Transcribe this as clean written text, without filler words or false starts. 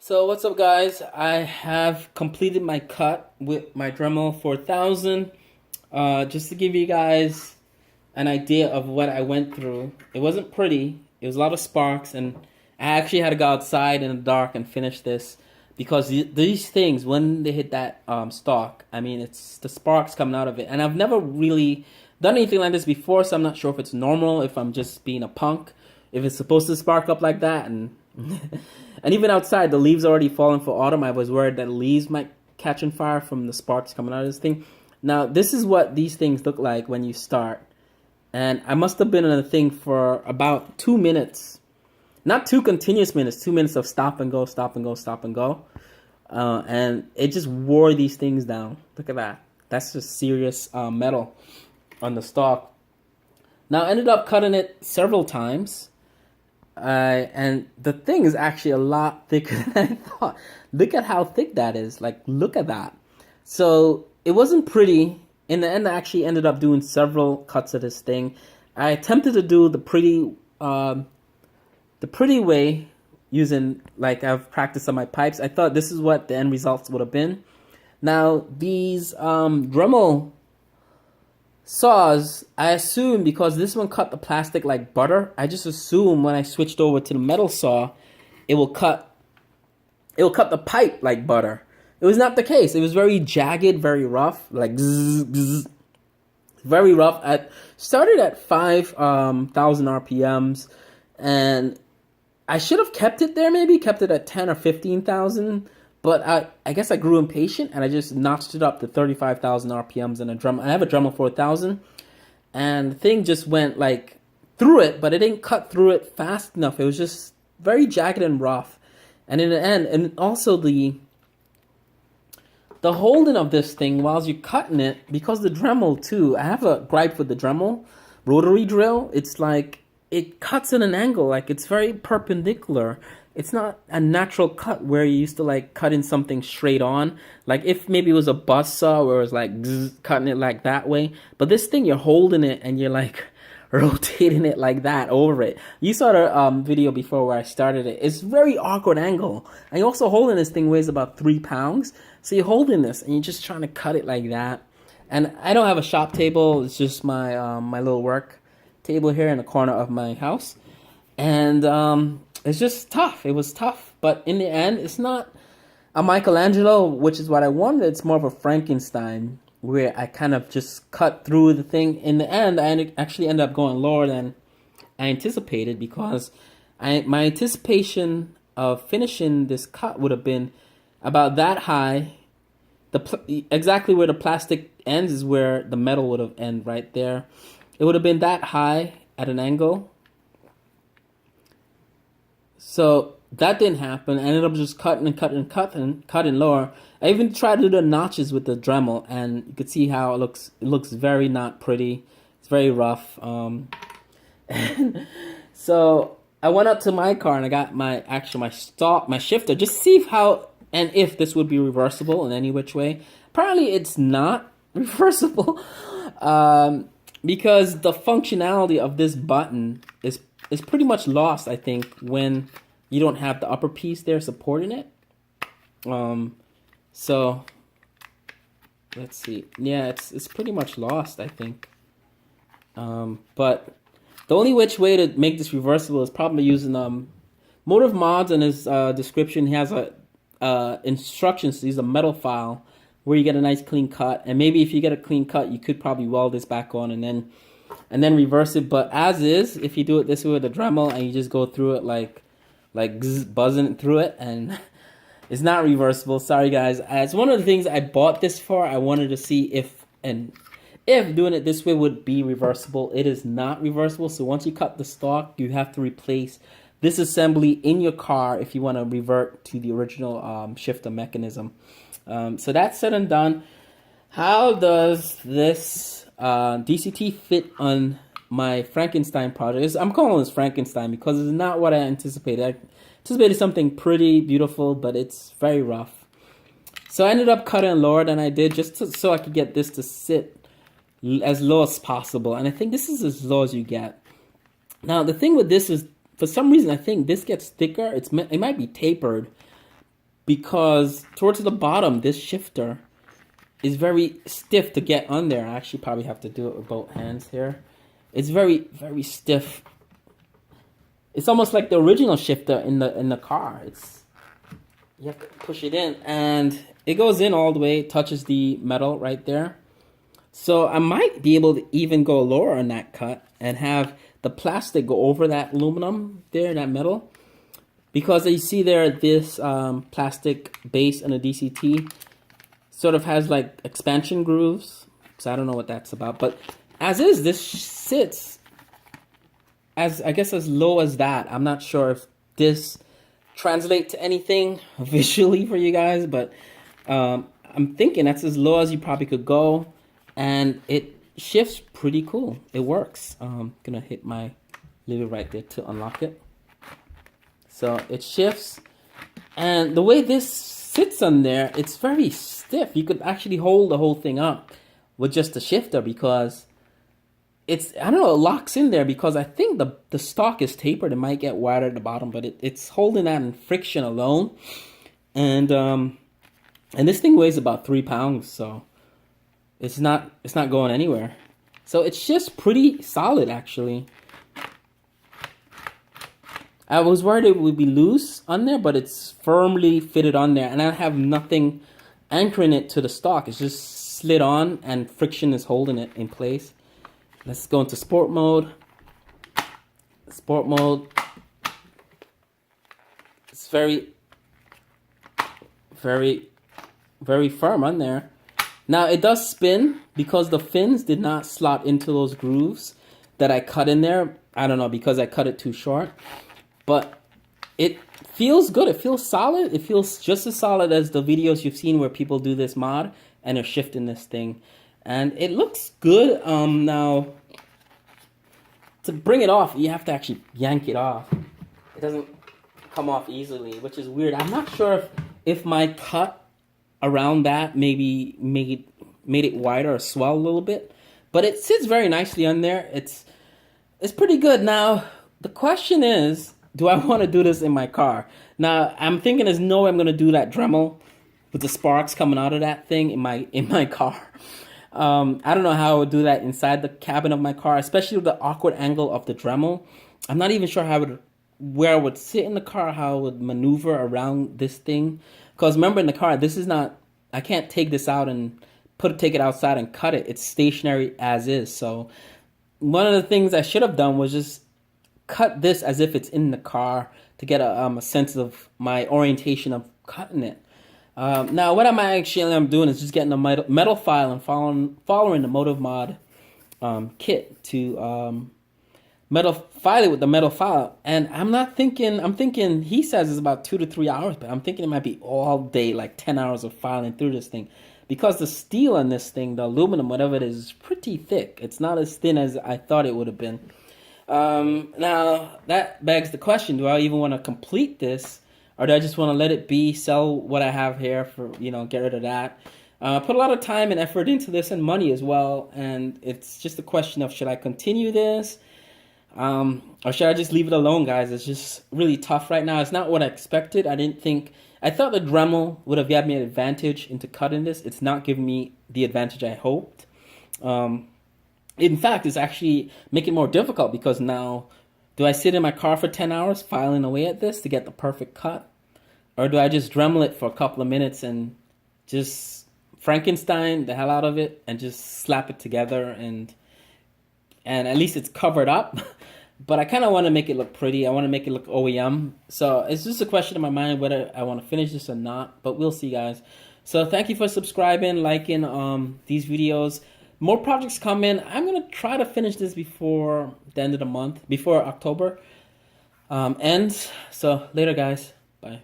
So what's up, guys? I have completed my cut with my Dremel 4000. Just to give you guys an idea of what I went through. It wasn't pretty. It was a lot of sparks, and I actually had to go outside in the dark and finish this because these things, when they hit that stock, I mean, it's the sparks coming out of it. And I've never really done anything like this before, so I'm not sure if it's normal, if I'm just being a punk, if it's supposed to spark up like that. And and even outside, the leaves already falling for autumn. I was worried that leaves might catch on fire from the sparks coming out of this thing. Now, this is what these things look like when you start. And I must have been in the thing for about 2 minutes. Not 2 continuous minutes, 2 minutes of stop and go, stop and go, stop and go. And it just wore these things down. Look at that. That's just serious metal on the stock. Now, I ended up cutting it several times. And the thing is actually a lot thicker than I thought. Look at how thick that is. Like, look at that. So it wasn't pretty. In the end, I actually ended up doing several cuts of this thing. I attempted to do the pretty way using, like, I've practiced on my pipes. I thought this is what the end results would have been. Now, these Dremel saws, I assume, because this one cut the plastic like butter, I just assume when I switched over to the metal saw, it will cut the pipe like butter. It was not the case. It was very jagged, very rough, like zzz, zzz, very rough. I started at 5,000 RPMs, and I should have kept it there, maybe kept it at 10 or 15,000. But I guess I grew impatient, and I just notched it up to 35,000 RPMs in a drum. I have a Dremel 4000, and the thing just went like through it, but it didn't cut through it fast enough. It was just very jagged and rough. And in the end, and also the holding of this thing while you're cutting it, because the Dremel too, I have a gripe with the Dremel rotary drill. It's like it cuts at an angle, like it's very perpendicular. It's not a natural cut where you used to like cutting something straight on. Like if maybe it was a buzz saw where it was like cutting it like that way. But this thing, you're holding it and you're like rotating it like that over it. You saw the video before where I started it. It's very awkward angle. And you're also holding this thing weighs about 3 pounds. So you're holding this and you're just trying to cut it like that. And I don't have a shop table. It's just my my little work table here in the corner of my house. And it's just tough. It was tough. But in the end, it's not a Michelangelo, which is what I wanted. It's more of a Frankenstein, where I kind of just cut through the thing. In the end, I actually ended up going lower than I anticipated, because my anticipation of finishing this cut would have been about that high. Exactly where the plastic ends is where the metal would have ended, right there. It would have been that high at an angle. So that didn't happen. I ended up just cutting lower. I even tried to do the notches with the Dremel, and you could see how it looks. It looks very not pretty. It's very rough. And so I went up to my car and I got my shifter, just to see how and if this would be reversible in any which way. Apparently, it's not reversible, because the functionality of this button is pretty much lost, I think, when you don't have the upper piece there supporting it. So let's see. Yeah, it's pretty much lost, I think. But the only which way to make this reversible is probably using Motive Mods. In his description, he has instructions to use a metal file where you get a nice clean cut. And maybe if you get a clean cut, you could probably weld this back on and then reverse it. But as is, if you do it this way with the Dremel and you just go through it like buzzing through it, and it's not reversible. Sorry, guys. It's one of the things I bought this for. I wanted to see if doing it this way would be reversible. It is not reversible. So once you cut the stock, you have to replace this assembly in your car if you want to revert to the original shifter mechanism. So that's said and done. How does this DCT fit on my Frankenstein project? I'm calling this Frankenstein because it's not what I anticipated. I anticipated something pretty beautiful, but it's very rough. So I ended up cutting lower than I did, just so I could get this to sit as low as possible. And I think this is as low as you get. Now, the thing with this is, for some reason, I think this gets thicker. It might be tapered, because towards the bottom, this shifter is very stiff to get on there. I actually probably have to do it with both hands here. It's very, very stiff. It's almost like the original shifter in the car. You have to push it in, and it goes in all the way, touches the metal right there. So I might be able to even go lower on that cut and have the plastic go over that aluminum there, that metal. Because you see there, this plastic base on a DCT sort of has like expansion grooves. So I don't know what that's about. But as is, this sits as, I guess, as low as that. I'm not sure if this translates to anything visually for you guys. But I'm thinking that's as low as you probably could go. And it shifts pretty cool. It works. I'm going to hit my lever right there to unlock it. So it shifts, and the way this sits on there, it's very stiff. You could actually hold the whole thing up with just the shifter because it's, I don't know, it locks in there because I think the stock is tapered. It might get wider at the bottom, but it's holding that in friction alone. And this thing weighs about 3 pounds, so it's not going anywhere. So it's just pretty solid, actually. I was worried it would be loose on there, but it's firmly fitted on there. And I have nothing anchoring it to the stock. It's just slid on and friction is holding it in place. Let's go into sport mode. Sport mode. It's very, very, very firm on there. Now it does spin because the fins did not slot into those grooves that I cut in there. I don't know, because I cut it too short. But it feels good. It feels solid. It feels just as solid as the videos you've seen where people do this mod and are shifting this thing. And it looks good. Now, to bring it off, you have to actually yank it off. It doesn't come off easily, which is weird. I'm not sure if my cut around that maybe made it wider or swell a little bit. But it sits very nicely on there. It's pretty good. Now, the question is, do I want to do this in my car? Now, I'm thinking there's no way I'm going to do that Dremel with the sparks coming out of that thing in my car. I don't know how I would do that inside the cabin of my car, especially with the awkward angle of the Dremel. I'm not even sure where I would sit in the car, how I would maneuver around this thing. Because remember, in the car, this is not, I can't take this out and take it outside and cut it. It's stationary as is. So one of the things I should have done was just cut this as if it's in the car to get a sense of my orientation of cutting it. Now, what I'm doing is just getting a metal file and following the Motive Mod kit to file it with the metal file. And I'm thinking he says it's about 2 to 3 hours, but I'm thinking it might be all day, like 10 hours of filing through this thing. Because the steel on this thing, the aluminum, whatever it is pretty thick. It's not as thin as I thought it would have been. Now that begs the question, do I even want to complete this, or do I just want to let it be, sell what I have here for, get rid of that? Put a lot of time and effort into this and money as well, and it's just a question of, should I continue this, or should I just leave it alone, guys? It's just really tough right now. It's not what I expected. I thought the Dremel would have given me an advantage into cutting this. It's not giving me the advantage I hoped. In fact, it's actually making it more difficult because now, do I sit in my car for 10 hours filing away at this to get the perfect cut? Or do I just Dremel it for a couple of minutes and just Frankenstein the hell out of it and just slap it together and at least it's covered up? But I kind of want to make it look pretty. I want to make it look OEM. So it's just a question in my mind whether I want to finish this or not. But we'll see, guys. So thank you for subscribing, liking these videos. More projects come in. I'm going to try to finish this before the end of the month, before October ends. So later, guys. Bye.